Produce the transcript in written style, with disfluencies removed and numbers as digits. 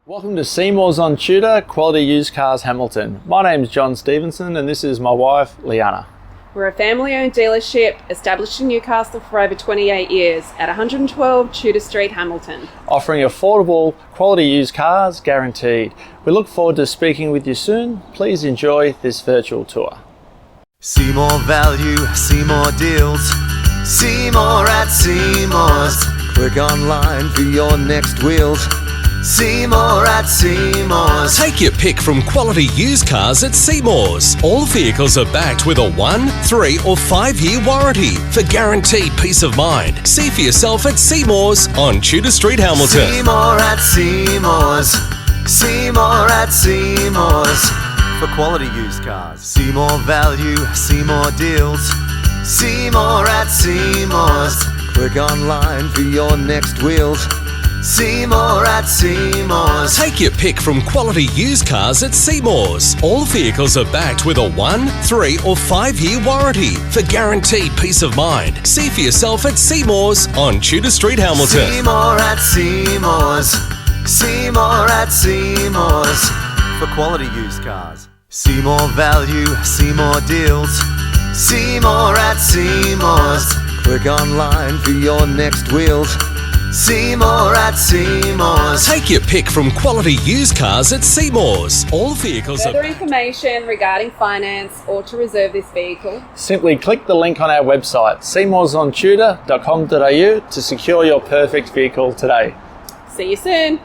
Welcome to Seymour's on Tudor, Quality Used Cars Hamilton. My name's John Stevenson and this is my wife, Liana. We're a family-owned dealership established in Newcastle for over 28 years at 112 Tudor Street, Hamilton. Offering affordable, quality used cars guaranteed. We look forward to speaking with you soon. Please enjoy this virtual tour. See more value, see more deals. See more at Seymour's. Click online for your next wheels. See more at Seymour's. Take your pick from quality used cars at Seymour's. All vehicles are backed with a 1, 3 or 5 year warranty for guaranteed peace of mind. See for yourself at Seymour's on Tudor Street, Hamilton. See more at Seymour's. See more at Seymour's. For quality used cars. See more value, see more deals. See more at Seymour's. Click online for your next wheels. See more at Seymour's. Take your pick from quality used cars at Seymour's. All vehicles are backed with a 1, 3 or 5 year warranty for guaranteed peace of mind. See for yourself at Seymour's on Tudor Street, Hamilton. See more at Seymour's. See more at Seymour's. For quality used cars. See more value, see more deals. See more at Seymour's. Click online for your next wheels. See more at Seymour's. Take your pick from quality used cars at Seymour's. All vehicles Further are... information regarding finance or to reserve this vehicle, Simply click the link on our website, seymoursontudor.com.au, to secure your perfect vehicle today. see you soon.